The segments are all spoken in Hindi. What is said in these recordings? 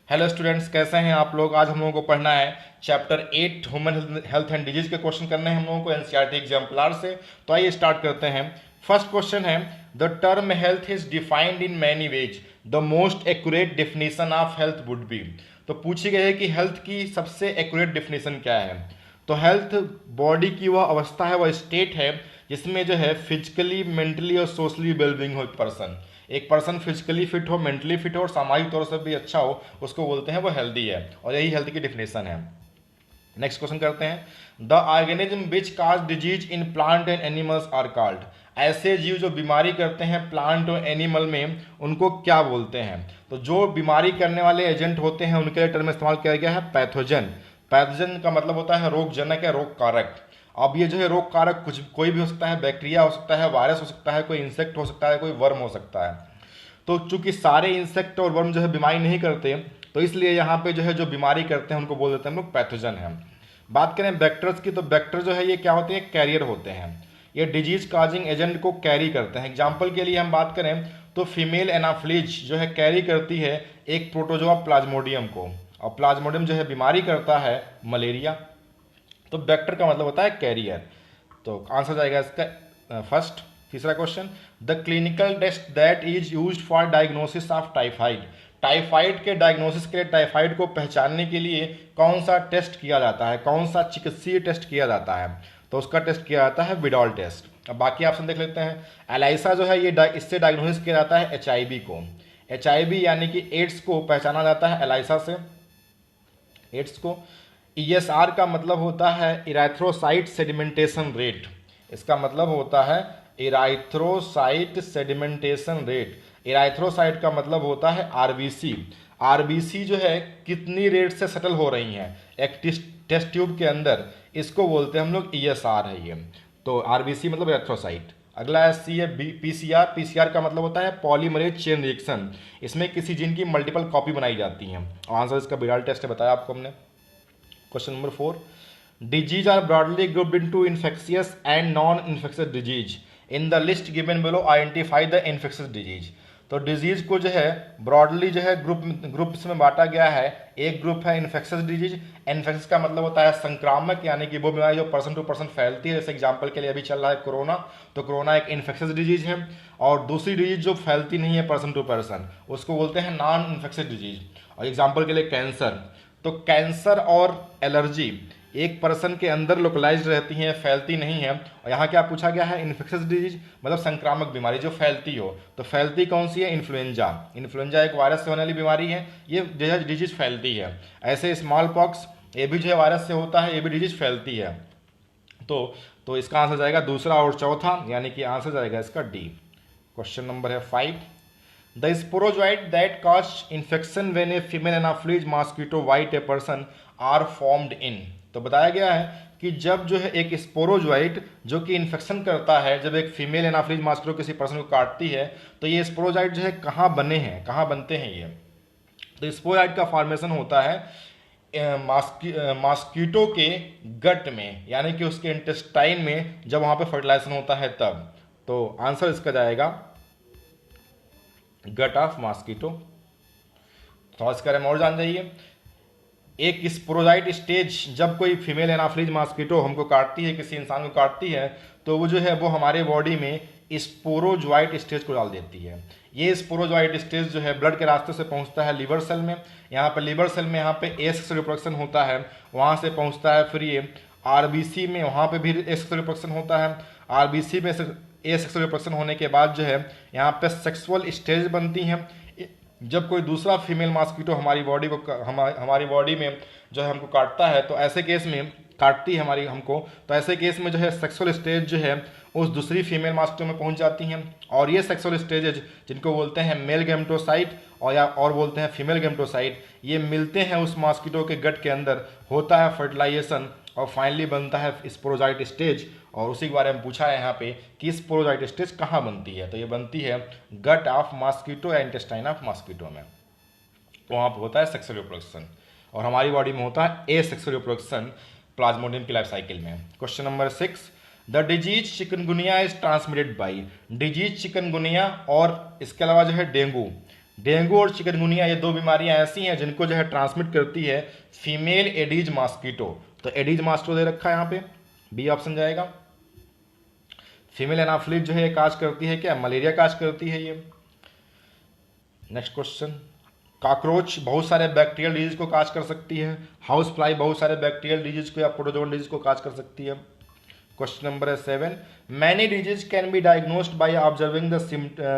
हेलो स्टूडेंट्स, कैसे हैं आप लोग। आज हम लोगों को पढ़ना है chapter 8 human health and disease के क्वेश्चन करने हैं हम लोगों को एनसीईआरटी एग्जाम्पलार से। तो आइए स्टार्ट करते हैं। फर्स्ट क्वेश्चन है, the term health is defined in many ways, the most accurate definition of health would be. तो पूछी गई है कि हेल्थ की सबसे एक्यूरेट डेफिनेशन क्या है। तो हेल्थ बॉडी की वह अवस्था है, वह स्टेट है जिसमें जो है फिजिकली, मेंटली और सोशली वेलबींग हो एक पर्सन फिजिकली फिट हो, मेंटली फिट हो और सामाजिक तौर से भी अच्छा हो, उसको बोलते हैं वो हेल्दी है। और यही हेल्थ की डेफिनेशन है। नेक्स्ट क्वेश्चन करते हैं, the organism which cause disease in plant and animals are called. ऐसे जीव जो बीमारी करते हैं प्लांट और एनिमल में, उनको क्या बोलते हैं। तो जो बीमारी करने वाले एजेंट होते हैं उनके लिए टर्म इस्तेमाल किया गया है पैथोजन। पैथोजन का मतलब होता है रोगजनक या रोग कारक। अब ये जो है रोग कारक कुछ कोई भी हो सकता है, बैक्टीरिया हो सकता है, वायरस हो सकता है, कोई इंसेक्ट हो सकता है, कोई वर्म हो सकता है। तो चूंकि सारे इंसेक्ट और वर्म जो है बीमारी नहीं करते, तो इसलिए यहाँ पे जो है जो बीमारी करते हैं उनको बोल देते हैं हम लोग पैथोजन है। बात करें बैक्टर्स की, तो बैक्टर जो है ये क्या होते हैं, कैरियर होते हैं। ये डिजीज काजिंग एजेंट को कैरी करते हैं। एग्जाम्पल के लिए हम बात करें तो फीमेल एनाफ्लिज जो है कैरी करती है एक प्रोटोजोआ प्लाज्मोडियम को, और प्लाज्मोडियम जो है बीमारी करता है मलेरिया। तो बैक्टर का मतलब होता है कैरियर। तो आंसर जाएगा इसका फर्स्ट। तीसरा question, the clinical test that is used for diagnosis of typhoid. Typhoid के डायग्नोसिस के लिए, टाइफाइड को पहचानने के लिए कौन सा टेस्ट किया जाता है, कौन सा चिकित्सीय टेस्ट किया जाता है। तो उसका टेस्ट किया जाता है विडॉल टेस्ट। अब बाकी ऑप्शन देख लेते हैं। एलाइसा जो है ये इससे डायग्नोसिस किया जाता है एचआईवी को। एचआईवी यानी कि एड्स को पहचाना जाता है एलाइसा से, एड्स को। ईएसआर का मतलब होता है इराथ्रोसाइट सेडिमेंटेशन रेट। इसका मतलब होता है इराथ्रोसाइट सेडिमेंटेशन रेट। इराथ्रोसाइट का मतलब होता है आरबीसी। आरबीसी जो है कितनी रेट से सेटल हो रही हैं एक टेस्ट ट्यूब के अंदर, इसको बोलते हैं हम लोग ईएसआर है ये। तो आरबीसी मतलब इराथ्रोसाइट। अगला है सी है पीसीआर। पीसीआर का मतलब होता है पॉलीमरेज चेन रिएक्शन। इसमें किसी जीन की मल्टीपल कॉपी बनाई जाती हैं। आंसर इसका विडाल टेस्ट है, बताया आपको हमने। Question number 4, disease are broadly grouped into infectious and non infectious disease. In the list given below identify the infectious disease. तो डिजीज को जो है ब्रॉडली जो है ग्रुप्स में बांटा गया है। एक ग्रुप है इन्फेक्शियस डिजीज। इन्फेक्शियस का मतलब होता है संक्रामक, यानी कि वो बीमारी जो पर्सन टू पर्सन फैलती है। जैसे एग्जांपल के लिए अभी चल रहा है कोरोना, तो कोरोना एक इन्फेक्शियस डिजीज है। और दूसरी डिजीज जो फैलती नहीं है पर्सन टू पर्सन, उसको बोलते हैं नॉन इन्फेक्शियस डिजीज। और एग्जाम्पल के लिए कैंसर। तो कैंसर और एलर्जी एक पर्सन के अंदर लोकलाइज्ड रहती हैं, फैलती नहीं है। और यहाँ क्या पूछा गया है, इन्फेक्शियस डिजीज मतलब संक्रामक बीमारी जो फैलती हो। तो फैलती कौन सी है, इन्फ्लुएंजा। इन्फ्लुएंजा एक वायरस से होने वाली बीमारी है, ये डिजीज फैलती है। ऐसे स्मॉल पॉक्स, ये भी जो है वायरस से होता है, ये भी डिजीज फैलती है। तो इसका आंसर जाएगा दूसरा और चौथा, यानी कि आंसर जाएगा इसका डी। क्वेश्चन नंबर है 5, the sporozoite that cause infection when a female anopheles mosquito bite a person are formed in. तो बताया गया है कि जब जो है एक स्पोरोजोइट जो कि इन्फेक्शन करता है, जब एक फीमेल एनाफ्लिज मॉस्किटो किसी पर्सन को काटती है, तो ये स्पोरोजोइट जो है कहाँ बने हैं, कहाँ बनते हैं ये। तो स्पोरोजोइट का फॉर्मेशन होता है मॉस्किटो के गट में, यानी कि उसके इंटेस्टाइन में, जब वहाँ पे फर्टिलाइजेशन होता है तब। तो आंसर इसका जाएगा गट ऑफ मॉस्किटो। थोड़ा इसके बारे में और जान जाइए। एक स्पोरोजाइट स्टेज, जब कोई फीमेल एनाफ्लिज मॉस्किटो हमको काटती है, किसी इंसान को काटती है, तो वो जो है वो हमारे बॉडी में स्पोरोजोइट स्टेज को डाल देती है। ये स्पोरोजोइट स्टेज जो है ब्लड के रास्ते से पहुंचता है लिवर सेल में। यहाँ पे लिवर सेल में यहाँ पे एसेक्सुअल रिप्रोडक्शन होता है, वहाँ से पहुँचता है फिर ये आरबीसी में, वहाँ पे भी एसेक्सुअल रिप्रोडक्शन होता है। आरबीसी में एसेक्सुअल रिप्रोडक्शन होने के बाद जो है यहाँ पे सेक्सुअल स्टेज बनती हैं। जब कोई दूसरा फीमेल मॉस्किटो हमारी बॉडी को हमारी बॉडी में जो है हमको काटता है, तो ऐसे केस में काटती है हमारी हमको, तो ऐसे केस में जो है सेक्सुअल स्टेज जो है उस दूसरी फीमेल मॉस्किटो में पहुंच जाती हैं। और ये सेक्सुअल स्टेजेज जिनको बोलते हैं मेल गैमेटोसाइट और बोलते हैं फीमेल गैमेटोसाइट, ये मिलते हैं उस मॉस्किटो के गट के अंदर, होता है फर्टिलाइजेशन और फाइनली बनता है स्पोरोजाइट स्टेज। और उसी के बारे में पूछा है यहाँ पे कि स्पोरोजाइट स्टेज कहाँ बनती है। तो ये बनती है गट ऑफ मॉस्किटो या इंटेस्टाइन ऑफ मॉस्किटो में, वहाँ पर होता है सेक्सुअल रिप्रोडक्शन। और हमारी बॉडी में होता है ए सेक्सुअल रिप्रोडक्शन प्लाज्मोडियम की लाइफ साइकिल में। Question number 6, the disease chikungunya is transmitted by. Disease chikungunya और इसके अलावा जो है डेंगू, डेंगू और चिकनगुनिया ये दो बीमारियां ऐसी हैं जिनको जो है ट्रांसमिट करती है फीमेल एडीज मॉस्किटो। तो एडीज मॉस्किटो दे रखा है यहाँ पे, बी ऑप्शन जाएगा। फीमेल एनाफ्लिज जो है काज करती है क्या, मलेरिया काज करती है ये। नेक्स्ट क्वेश्चन, कॉकरोच बहुत सारे बैक्टीरियल डिजीज को काज कर सकती है, हाउस फ्लाई बहुत सारे बैक्टीरियल डिजीज को या प्रोटोजोन डिजीज को काज कर सकती है। Question number 7, many disease can be diagnosed by observing the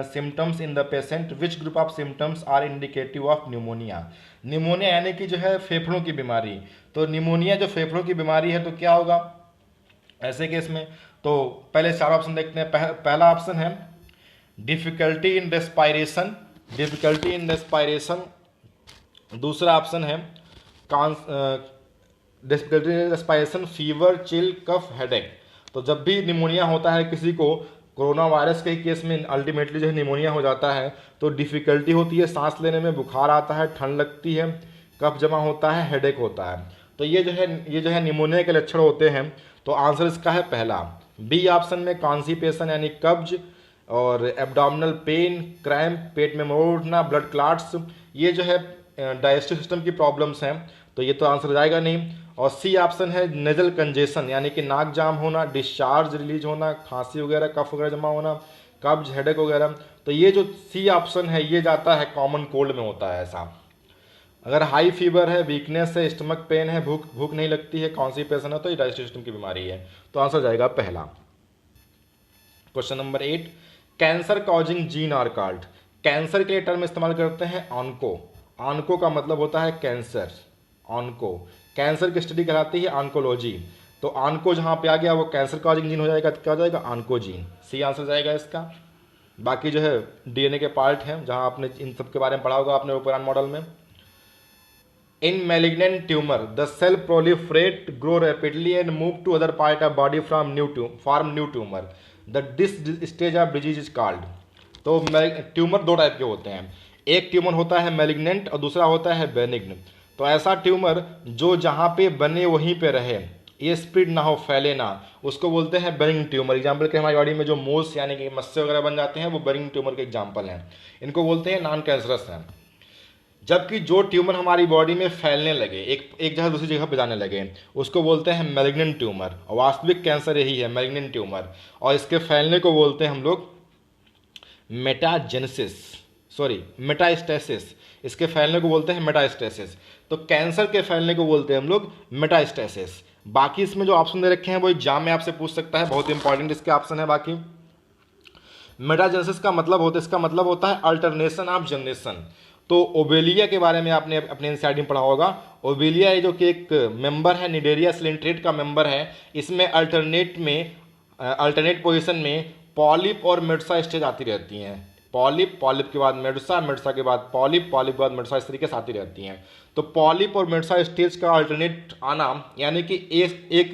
symptoms in the patient, which group of symptoms are indicative of pneumonia. Pneumonia यानी कि जो है फेफड़ों की बीमारी, तो न्यूमोनिया जो फेफड़ों की बीमारी है तो क्या होगा ऐसे केस में। तो पहले 4 ऑप्शन देखते हैं। पहला ऑप्शन है difficulty in respiration, difficulty in respiration. दूसरा ऑप्शन है difficulty in respiration, fever, chill, cough, headache. तो जब भी निमोनिया होता है किसी को, कोरोना वायरस के केस में अल्टीमेटली जो है निमोनिया हो जाता है, तो डिफिकल्टी होती है सांस लेने में, बुखार आता है, ठंड लगती है, कफ जमा होता है, हेडेक होता है। तो ये जो है निमोनिया के लक्षण होते हैं। तो आंसर इसका है पहला, बी ऑप्शन में कॉन्स्टिपेशन यानी कब्ज, और एब्डोमिनल पेन, क्रैम्प, पेट में मोड़ उठना, ब्लड क्लॉट्स, ये जो है डाइजेस्टिव सिस्टम की प्रॉब्लम्स हैं, तो ये तो आंसर जाएगा नहीं। और सी ऑप्शन है नेजल कंजेशन यानी कि नाक जाम होना, डिस्चार्ज रिलीज होना, खांसी वगैरह, कफ वगैरह जमा होना, कब्ज, हेडेक वगैरह। तो ये जो सी ऑप्शन है ये जाता है कॉमन कोल्ड में होता है ऐसा। अगर हाई फीवर है, वीकनेस है, स्टमक पेन है, भूख नहीं लगती है, कॉन्स्टिपेशन है, तो ये डाइजेस्टिव सिस्टम की बीमारी है। तो आंसर जाएगा पहला। Question number 8, cancer causing gene are called. Cancer के लिए टर्म इस्तेमाल करते हैं ऑन्को। ऑन्को का मतलब होता है कैंसर, ऑन्को। कैंसर की स्टडी कहलाती है ऑन्कोलॉजी। तो ऑन्को जहाँ पे आ गया वो कैंसर कॉजिंग जीन हो जाएगा, तो क्या हो जाएगा ऑन्कोजीन, सी आंसर जाएगा इसका। बाकी जो है डीएनए के पार्ट हैं, जहाँ आपने इन सब के बारे में पढ़ा होगा आपने पुराने मॉडल में। In malignant tumour the cell proliferate, grow rapidly and move to other part of body form new tumour, the this stage of disease is called. तो ट्यूमर दो टाइप के होते हैं, एक ट्यूमर होता है मैलिग्नेंट और दूसरा होता है बेनिग्न। तो ऐसा ट्यूमर जो जहाँ पे बने वहीं पे रहे, ये स्प्रेड ना हो, फैले ना, उसको बोलते हैं बेनिग्न ट्यूमर। एग्जाम्पल के हमारी बॉडी में जो मोल्स यानी कि मस्से वगैरह बन जाते हैं वो बेनिग्न ट्यूमर के एग्जाम्पल हैं, इनको बोलते हैं नॉन कैंसरस हैं। जबकि जो ट्यूमर हमारी बॉडी में फैलने लगे, एक जगह दूसरी जगह पे जाने लगे, उसको बोलते हैं मैलिग्नेंट ट्यूमर। और वास्तविक कैंसर यही है, मैलिग्नेंट ट्यूमर, और इसके फैलने को बोलते हैं हम लोग मेटास्टेसिस। इसके फैलने को बोलते हैं मेटास्टेसिस। तो कैंसर के फैलने को बोलते हैं हम लोग मेटास्टेसिस। बाकी इसमें जो ऑप्शन दे रखे हैं वो एग्जाम में आपसे पूछ सकता है, बहुत इंपॉर्टेंट इसके ऑप्शन है। बाकी मेटाजेनेसिस का मतलब होता है अल्टरनेशन ऑफ जनरेशन। तो ओबेलिया के बारे में आपने अपने एनसीईआरटी में पढ़ा होगा। ओबेलिया ये जो कि एक मेंबर है, निडेरिया सिलेंट्रेट का मेंबर है, इसमें अल्टरनेट पोजीशन में पॉलिप और मेडुसा स्टेज आती रहती हैं। पॉलिप के बाद मेडुसा के बाद पॉलिप के बाद मेडुसा, इस तरीके से आती रहती हैं। तो पॉलिप और मेडुसा स्टेज का अल्टरनेट आना यानी कि एक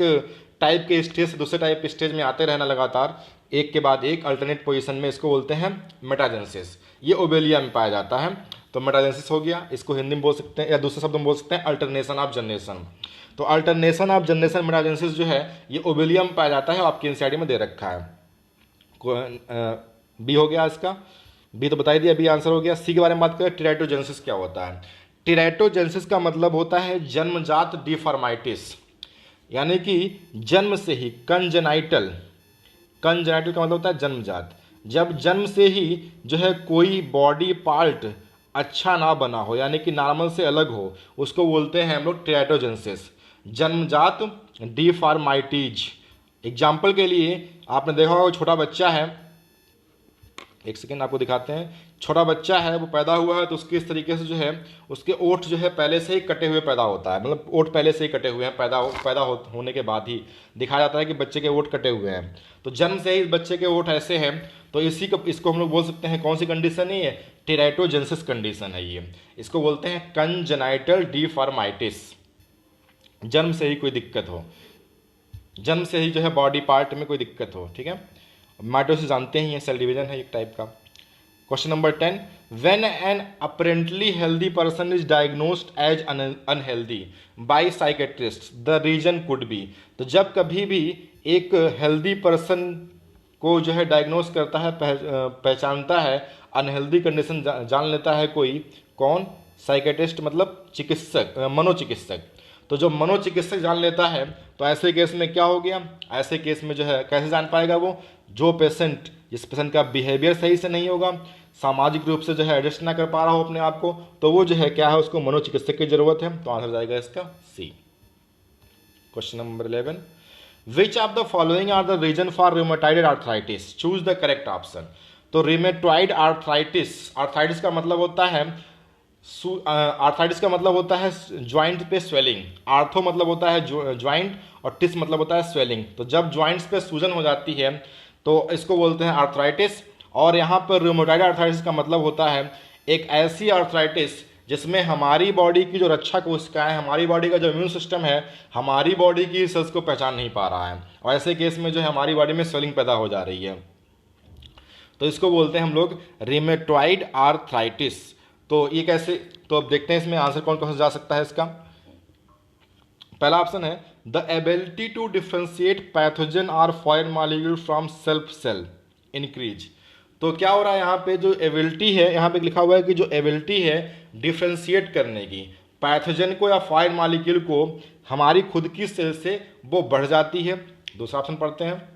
टाइप के स्टेज से दूसरे टाइप के स्टेज में आते रहना लगातार, एक के बाद एक अल्टरनेट पोजीशन में, इसको बोलते हैं मेटाजेनेसिस। ये ओबेलिया में पाया जाता है। तो मेटाजेनेसिस हो गया, इसको हिंदी में बोल सकते हैं या दूसरे शब्द में बोल सकते हैं अल्टरनेशन ऑफ जनरेशन। तो अल्टरनेशन ऑफ जनरेशन मेटाजेनेसिस जो है ये ओबेलिया में पाया जाता है, आपकी एनसीईआरटी में दे रखा है। बी हो गया इसका, बी तो बता ही दिया, बी आंसर हो गया। सी के बारे में बात करें, टेराटोजेनेसिस क्या होता है। टेराटोजेनेसिस का मतलब होता है जन्मजात डिफॉर्माइटिस, यानी कि जन्म से ही कंजेनाइटल का मतलब होता है जन्मजात। जब जन्म से ही जो है कोई बॉडी पार्ट अच्छा ना बना हो यानी कि नॉर्मल से अलग हो, उसको बोलते हैं हम लोग टेराटोजेनेसिस, जन्मजात डिफॉर्माइटीज। एग्जाम्पल के लिए आपने देखा होगा छोटा बच्चा है, एक सेकेंड आपको दिखाते हैं। छोटा बच्चा है, वो पैदा हुआ है तो उसके इस तरीके से जो है उसके ओठ जो है पहले से ही कटे हुए पैदा होता है, मतलब ओठ पहले से ही कटे हुए हैं, होने के बाद ही दिखाया जाता है कि बच्चे के ओठ कटे हुए हैं। तो जन्म से ही इस बच्चे के ओठ ऐसे हैं, तो इसको हम लोग बोल सकते हैं कौन सी कंडीशन है ये, टेराटोजेनेसिस कंडीशन है ये। इसको बोलते हैं कंजेनाइटल डिफॉर्माइटिस। जन्म से ही कोई दिक्कत हो, जन्म से ही जो है बॉडी पार्ट में कोई दिक्कत हो, ठीक है। माइटोसिस जानते ही हैं, सेल डिवीजन है एक टाइप का। Question number 10, when an apparently healthy person is diagnosed as unhealthy by psychiatrist the reason could be. तो जब कभी भी एक हेल्दी पर्सन को जो है डायग्नोस करता है, पहचानता है अनहेल्दी कंडीशन जान लेता है कोई, कौन? साइकेट्रिस्ट मतलब चिकित्सक, मनोचिकित्सक। तो जो मनोचिकित्सक जान लेता है तो ऐसे केस में क्या हो गया, ऐसे केस में जो है कैसे जान पाएगा वो? जो पेशेंट, जिस पेशेंट का बिहेवियर सही से नहीं होगा, सामाजिक रूप से जो है एडजस्ट ना कर पा रहा हो अपने आप को, तो वो जो है क्या है, उसको मनोचिकित्सक की जरूरत है। तो आंसर जाएगा इसका C. Question number 11, which of the following are the reason for rheumatoid arthritis, choose the correct option. तो रूमेटॉइड आर्थराइटिस, आर्थराइटिस का मतलब होता है आर्थराइटिस का मतलब होता है ज्वाइंट पे स्वेलिंग। आर्थो मतलब होता है ज्वाइंट और टिस मतलब होता है स्वेलिंग। तो जब ज्वाइंट्स पे सूजन हो जाती है तो इसको बोलते हैं आर्थराइटिस। और यहाँ पर रूमेटॉइड आर्थराइटिस का मतलब होता है एक ऐसी आर्थराइटिस जिसमें हमारी बॉडी की जो रक्षा कोशिकाएं, हमारी बॉडी का जो इम्यून सिस्टम है, हमारी बॉडी की सेल्स को पहचान नहीं पा रहा है, और ऐसे केस में जो है हमारी बॉडी में स्वेलिंग पैदा हो जा रही है, तो इसको बोलते हैं हम लोग रूमेटॉइड आर्थराइटिस। तो ये कैसे, तो अब देखते हैं इसमें आंसर कौन कौन सा जा सकता है इसका। पहला ऑप्शन है the ability to differentiate pathogen और foreign molecule from self cell increase. तो क्या हो रहा है यहाँ पे, जो एबिलिटी है, यहाँ पे लिखा हुआ है कि जो एबिलिटी है डिफ्रेंशिएट करने की पैथोजन को या फॉरेन मॉलिक्यूल को हमारी खुद की सेल से, वो बढ़ जाती है। दूसरा ऑप्शन पढ़ते हैं,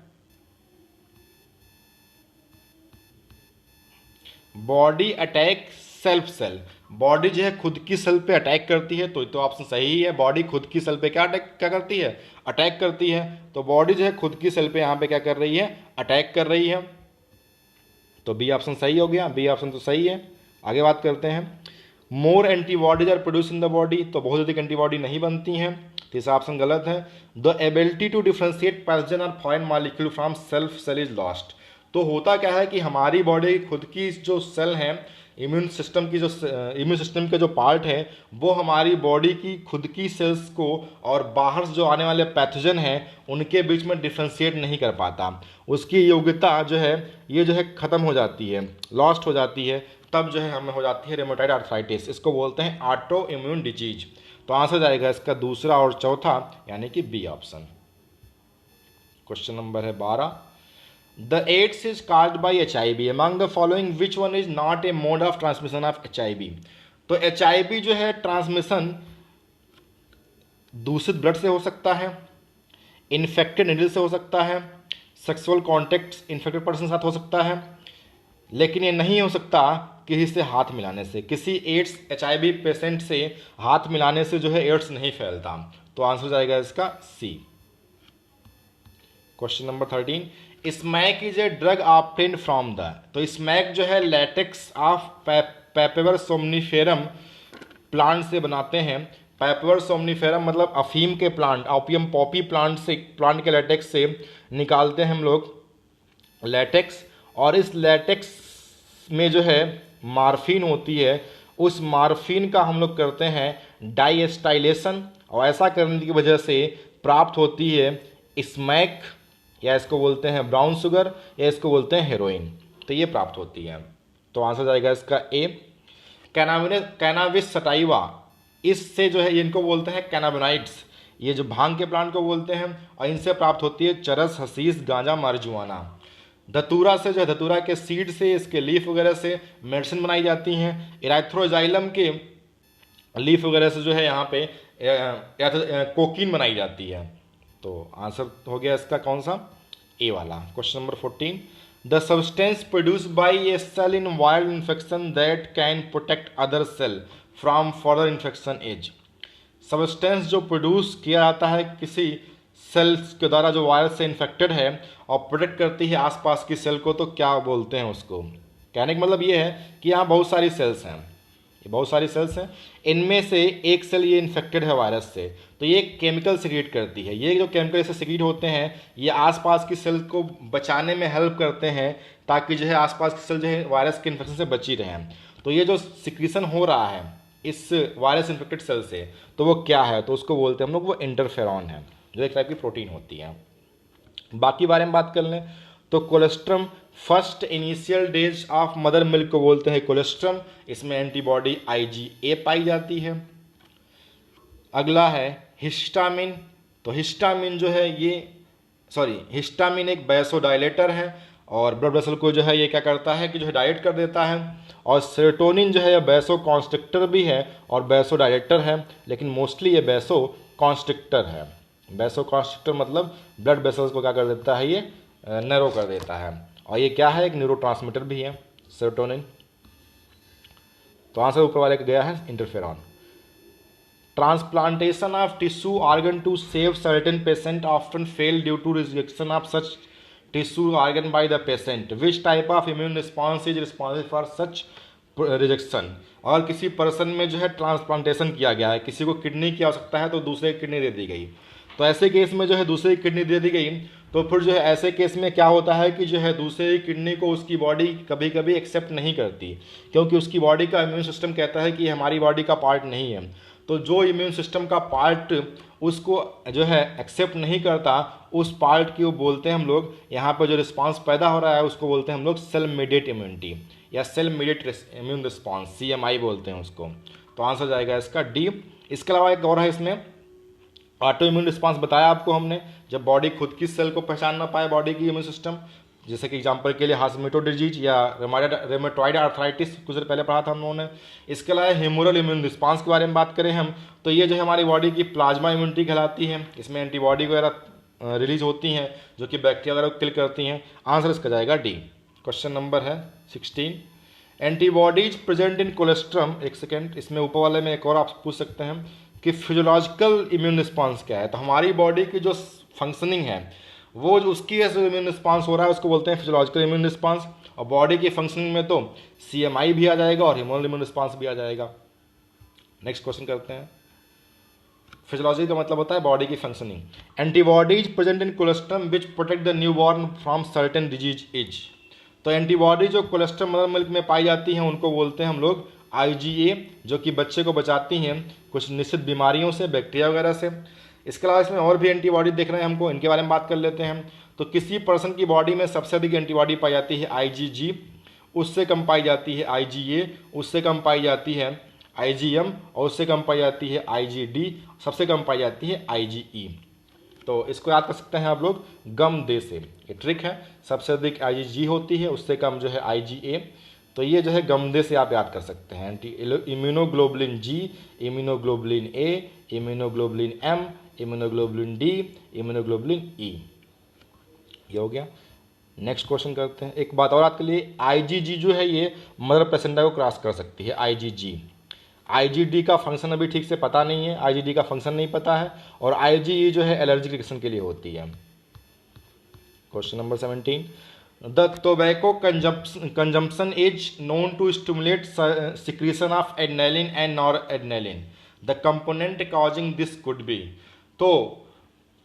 body attack self cell, body जो है खुद की सेल पे अटैक करती है। तो ऑप्शन सही है, बॉडी खुद की सेल पे क्या करती है, अटैक करती है। तो बॉडी जो है खुद की सेल पे यहाँ पे क्या कर रही है, अटैक कर रही है। तो बी ऑप्शन सही हो गया, बी ऑप्शन तो सही है। आगे बात करते हैं, more antibodies are produce in the body, तो बहुत अधिक एंटीबॉडी नहीं बनती हैं। तीसरा ऑप्शन गलत है। The ability to differentiate pathogen और foreign molecule from self cell is lost. तो होता क्या है कि हमारी बॉडी खुद की जो सेल हैं, इम्यून सिस्टम की जो इम्यून सिस्टम के जो पार्ट है, वो हमारी बॉडी की खुद की सेल्स को और बाहर से जो आने वाले पैथोजन हैं उनके बीच में डिफ्रेंशिएट नहीं कर पाता। उसकी योग्यता जो है ये जो है ख़त्म हो जाती है, लॉस्ट हो जाती है, तब जो है हमें हो जाती है रूमेटॉइड आर्थराइटिस। इसको बोलते हैं ऑटो इम्यून डिजीज। तो आंसर जाएगा इसका दूसरा और चौथा, यानी कि बी ऑप्शन। क्वेश्चन नंबर है 12, The AIDS is caused by HIV. Among the following, which one is not a mode of transmission of HIV? तो HIV जो है ट्रांसमिशन दूषित ब्लड से हो सकता है, इन्फेक्टेड नीडल से हो सकता है, सेक्सुअल कॉन्टैक्ट इन्फेक्टेड पर्सन के साथ हो सकता है, लेकिन ये नहीं हो सकता किसी से हाथ मिलाने से। किसी एड्स HIV पेशेंट से हाथ मिलाने से जो है एड्स नहीं फैलता। तो आंसर जाएगा इसका C. Question number 13, smack is a drug obtained from the. तो स्मैक जो है latex of papaver somniferum plant से बनाते हैं। पेपेवर सोमनीफेरम मतलब अफीम के प्लांट, ओपियम पॉपी प्लांट से, प्लांट के लेटेक्स से निकालते हैं हम लोग लेटेक्स, और इस लेटेक्स में जो है मार्फिन होती है, उस मार्फिन का हम लोग करते हैं डाइएस्टाइलेशन, और ऐसा करने की वजह से प्राप्त होती है स्मैक, या इसको बोलते हैं ब्राउन शुगर, या इसको बोलते हैं हेरोइन। तो ये प्राप्त होती है। तो आंसर जाएगा इसका ए। कैनाबिस सटाइवा, इससे जो है इनको बोलते हैं कैनाबिनाइड्स, ये जो भांग के प्लांट को बोलते हैं, और इनसे प्राप्त होती है चरस, हशीश, गांजा, मारिजुआना। धतूरा से जो है, धतूरा के सीड से, इसके लीफ वगैरह से मेडिसिन बनाई जाती हैं। इराथ्रोजाइलम के लीफ वगैरह से जो है यहाँ पे कोकीन बनाई जाती है। तो आंसर हो गया इसका कौन सा, ए वाला। Question number 14, the substance produce by a cell in viral infection that can protect other cell from further infection is. Substance जो प्रोड्यूस किया जाता है किसी सेल्स के द्वारा जो वायरस से इन्फेक्टेड है और प्रोटेक्ट करती है आसपास की सेल को, तो क्या बोलते हैं उसको। कहने का मतलब ये है कि यहाँ बहुत सारी सेल्स हैं, ये बहुत सारी सेल्स हैं, इनमें से एक सेल ये इन्फेक्टेड है वायरस से, तो ये केमिकल सिक्रीट करती है। ये जो केमिकल से सिक्रीट होते हैं ये आसपास की सेल को बचाने में हेल्प करते हैं, ताकि जो है आसपास की सेल जो है वायरस के इन्फेक्शन से बची रहें। तो ये जो सिक्रीशन हो रहा है इस वायरस इन्फेक्टेड सेल से, तो वो क्या है, तो उसको बोलते हैं हम लोग, वो इंटरफेरॉन है, जो एक टाइप की प्रोटीन होती है। बाकी बारे में बात कर लें तो colostrum, first initial days of mother milk को बोलते हैं कोलेस्ट्रम, इसमें एंटीबॉडी IgA पाई जाती है। अगला है हिस्टामिन। तो हिस्टामिन जो है ये हिस्टामिन एक वैसोडाइलेटर है, और ब्लड वेसल को जो है ये क्या करता है कि जो है डायरेक्ट कर देता है। और सेरोटोनिन जो है ये वैसो कॉन्स्ट्रिक्टर भी है और वैसो डायरेक्टर है, लेकिन मोस्टली ये वैसो कॉन्स्ट्रिक्टर है। वैसो कॉन्स्ट्रिक्टर मतलब ब्लड वेसल्स को क्या कर देता है, ये नैरो कर देता है। और ये क्या है, एक न्यूरोट्रांसमीटर भी है सेरोटोनिन। तो आंसर ऊपर वाले का गया है interferon. Transplantation of tissue organ to save certain patient often fail due to rejection of such tissue organ by the patient. Which type of immune response is responsible for such rejection? और किसी पर्सन में जो है ट्रांसप्लांटेशन किया गया है, किसी को किडनी की आवश्यकता है तो दूसरे की किडनी दे दी गई, तो ऐसे केस में जो है दूसरे की किडनी दे दी गई, तो फिर जो है ऐसे केस में क्या होता है कि जो है दूसरे की किडनी को उसकी बॉडी कभी कभी एक्सेप्ट नहीं करती, क्योंकि उसकी बॉडी का इम्यून सिस्टम कहता है कि हमारी बॉडी का पार्ट नहीं है। तो जो इम्यून सिस्टम का पार्ट उसको जो है एक्सेप्ट नहीं करता, उस पार्ट की वो बोलते हैं हम लोग, यहाँ पर जो रिस्पांस पैदा हो रहा है उसको बोलते हैं हम लोग सेल मीडिएट इम्यूनिटी या cell mediate immune response, CMI बोलते हैं उसको। तो आंसर जाएगा इसका डी। इसके अलावा एक और है इसमें ऑटो इम्यून रिस्पांस, बताया आपको हमने, जब बॉडी खुद की सेल को पहचान ना पाए बॉडी की इम्यून सिस्टम, जैसे कि एग्जांपल के लिए हाशमिटो डिजीज या रेमेटॉइड आर्थराइटिस कुछ देर पहले पढ़ा था हम लोगों ने। इसके अलावा ह्यूमरल इम्यून रिस्पांस के बारे में बात करें हम, तो ये जो है हमारी बॉडी की प्लाज्मा इम्यूनिटी कहलाती है। इसमें एंटीबॉडी वगैरह रिलीज होती हैं जो कि बैक्टीरिया वगैरह को किल करती हैं। आंसर इसका जाएगा डी। क्वेश्चन नंबर है 16। एंटीबॉडीज प्रेजेंट इन कोलेस्ट्रम, एक सेकेंड, इसमें ऊपर वाले में एक और आप पूछ सकते हैं कि फिजियोलॉजिकल इम्यून रिस्पांस क्या है। तो हमारी बॉडी की जो फंक्शनिंग है वो जो उसकी जो इम्यून रिस्पांस हो रहा है उसको बोलते हैं फिजियोलॉजिकल इम्यून रिस्पांस। और बॉडी की फंक्शनिंग में तो CMI भी आ जाएगा और ह्यूमरल इम्यून रिस्पांस भी आ जाएगा। नेक्स्ट क्वेश्चन करते हैं। फिजियोलॉजी का मतलब होता है बॉडी की functioning. Antibodies present in colostrum which protect the newborn from certain disease is. तो एंटीबॉडी जो कोलेस्ट्रम मदर मिल्क में पाई जाती हैं उनको बोलते हैं हम लोग IgA, जो कि बच्चे को बचाती हैं कुछ निश्चित बीमारियों से, बैक्टीरिया वगैरह से। इसके अलावा इसमें और भी एंटीबॉडी देख रहे हैं हमको, इनके बारे में बात कर लेते हैं। तो किसी पर्सन की बॉडी में सबसे अधिक एंटीबॉडी पाई जाती है IgG, उससे कम पाई जाती है IgA, उससे कम पाई जाती है IgM और उससे कम पाई जाती है IgD, सबसे कम पाई जाती है IgE। तो इसको याद कर सकते हैं आप लोग गम दे से, ये ट्रिक है। सबसे अधिक IgG होती है, उससे कम जो है IgA, तो ये जो है गमदे से आप याद कर सकते हैं। Immunoglobulin G, immunoglobulin A, immunoglobulin M, immunoglobulin D, immunoglobulin E। ये हो गया। नेक्स्ट क्वेश्चन करते हैं। एक बात और आपके लिए, IgG जो है ये मदर प्लेसेंटा को क्रॉस कर सकती है, IgG। IgD का फंक्शन अभी ठीक से पता नहीं है, IgD का फंक्शन नहीं पता है, और IgE जो है एलर्जिक रिएक्शन के लिए होती है। Question number 17। The tobacco consumption is known to stimulate secretion of adrenaline and noradrenaline. The component causing this could be। तो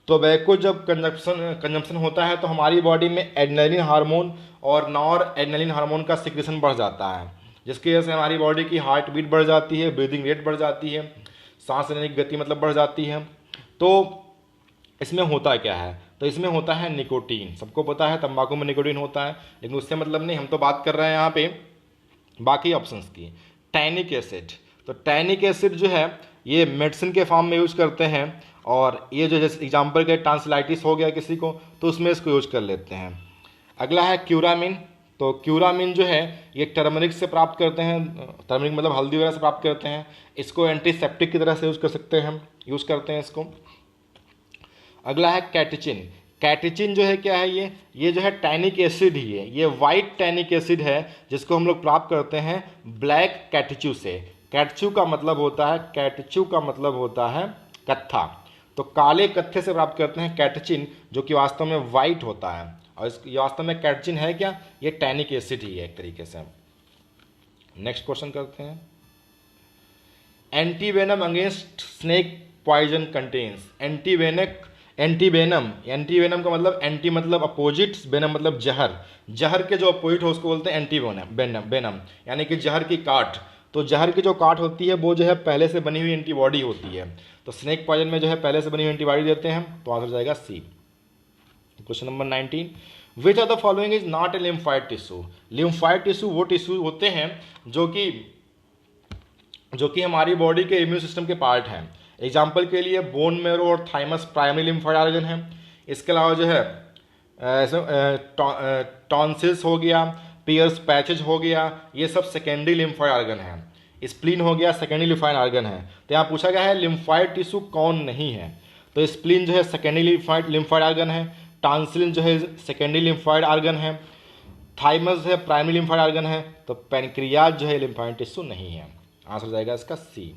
टोबैको जब कंजम्पशन होता है तो हमारी बॉडी में एड्रेनलिन हार्मोन और नॉर एड्रेनलिन हार्मोन का सिक्रेशन बढ़ जाता है, जिसकी वजह से हमारी बॉडी की हार्ट बीट बढ़ जाती है, ब्रीदिंग रेट बढ़ जाती है, सांस लेने की गति मतलब बढ़ जाती है। तो इसमें होता क्या है, तो इसमें होता है निकोटीन। सबको पता है तंबाकू में निकोटीन होता है, लेकिन उससे मतलब नहीं, हम तो बात कर रहे हैं यहाँ पे बाकी ऑप्शंस की। टैनिक एसिड, तो टैनिक एसिड जो है ये मेडिसिन के फॉर्म में यूज करते हैं, और ये जो जैसे एग्जाम्पल के टांसिलाइटिस हो गया किसी को तो उसमें इसको यूज कर लेते हैं। अगला है क्यूरामिन। तो क्यूरामिन जो है ये टर्मरिक से प्राप्त करते हैं, टर्मरिक मतलब हल्दी वगैरह से प्राप्त करते हैं। इसको एंटीसेप्टिक की तरह से यूज कर सकते हैं, हम यूज करते हैं इसको। अगला है कैटेचिन। कैटेचिन जो है क्या है, ये जो है टैनिक एसिड ही है, ये वाइट टैनिक एसिड है जिसको हम लोग प्राप्त करते हैं ब्लैक कैटेच्यू से। कैटेच्यू का मतलब होता है कत्था, तो काले कत्थे से प्राप्त करते हैं कैटेचिन, जो कि वास्तव में वाइट होता है। और इस वास्तव में कैटेचिन है क्या, ये टैनिक एसिड ही है एक तरीके से। नेक्स्ट क्वेश्चन करते हैं। Antivenom against snake poison contains. Antivenom का मतलब एंटी मतलब अपोजिट, वेनम मतलब जहर। जहर के जो अपोजिट हो उसको बोलते हैं एंटीवेनम, यानी कि जहर की काट। तो जहर की जो काट होती है वो जो है पहले से बनी हुई एंटीबॉडी होती है। तो स्नेक पॉइजन में जो है पहले से बनी हुई एंटीबॉडी देते हैं, तो आंसर जाएगा C. Question number 19। Which of the following is not a lymphoid tissue. Lymphoid tissue वो टिश्यू होते हैं जो कि हमारी बॉडी के इम्यून सिस्टम के पार्ट हैं। एग्जाम्पल के लिए बोन मेरो और थाइमस प्राइमरी लिम्फॉइड ऑर्गन है। इसके अलावा जो है टॉन्सिल्स हो गया, पियर्स पैचेज हो गया, ये सब सेकेंडरी लिम्फॉइड ऑर्गन है। स्प्लीन हो गया सेकेंडरी लिम्फॉइड ऑर्गन है। तो यहाँ पूछा गया है लिम्फॉइड टिश्यू कौन नहीं है, तो स्प्लीन जो है सेकेंडरी लिम्फॉइड ऑर्गन है, टॉन्सिल जो है सेकेंडरी लिम्फॉइड ऑर्गन है, थाइमस जो है प्राइमरी लिम्फॉइड ऑर्गन है, तो पैनक्रियाज जो है लिम्फॉइड टिश्यू नहीं है। आंसर हो जाएगा इसका C.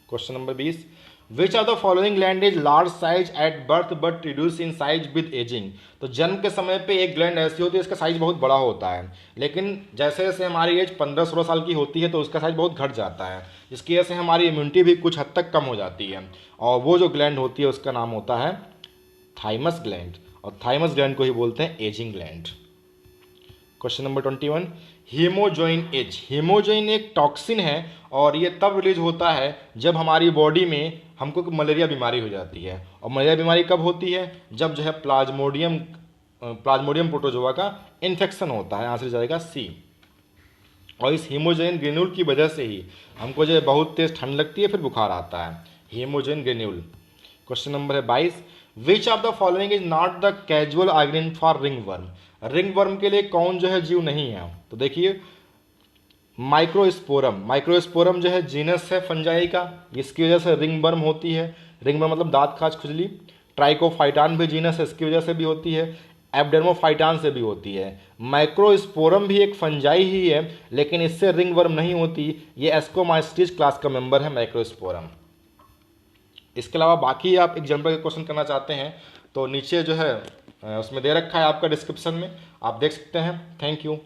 Question number 20, which are the following gland is large size at birth but reduce in size with ageing. तो जन्म के समय पे एक ग्लैंड ऐसी होती है इसका साइज बहुत बड़ा होता है, लेकिन जैसे जैसे हमारी एज 15-16 साल की होती है तो उसका साइज बहुत घट जाता है, जिसकी वजह से हमारी इम्यूनिटी भी कुछ हद तक कम हो जाती है। और वो जो ग्लैंड होती है उसका नाम होता है थाइमस ग्लैंड, और थाइमस ग्लैंड को ही बोलते हैं ageing gland. Question number 21, hemozoin as. Hemozoin एक टॉक्सिन है और ये तब रिलीज होता है जब हमारी बॉडी में हमको मलेरिया बीमारी हो जाती है। और मलेरिया बीमारी कब होती है, जब जो है प्लाज्मोडियम प्रोटोजोआ का इन्फेक्शन होता है। आंसर जाएगा सी। और इस हीमोजोइन ग्रेन्यूल की वजह से ही हमको जो है बहुत तेज ठंड लगती है, फिर बुखार आता है, हीमोजोइन ग्रेन्यूल। क्वेश्चन नंबर है 22, विच of the following is not the casual organism for ringworm. Ringworm के लिए कौन जो है जीव नहीं है, तो देखिए माइक्रोस्पोरम। माइक्रोस्पोरम जो है जीनस है फंजाई का, इसकी वजह से रिंगवर्म होती है। रिंगवर्म मतलब दांत खाज खुजली। ट्राइकोफाइटान भी जीनस है, इसकी वजह से भी होती है। एब्डर्मोफाइटान से भी होती है। माइक्रोस्पोरम भी एक फंजाई ही है, लेकिन इससे रिंगवर्म नहीं होती। ये एस्कोमाइस्टिस क्लास का मेंबर है माइक्रोस्पोरम। इसके अलावा बाकी आप एग्जाम्पल के क्वेश्चन करना चाहते हैं तो नीचे जो है उसमें दे रखा है आपका डिस्क्रिप्शन में, आप देख सकते हैं। Thank you.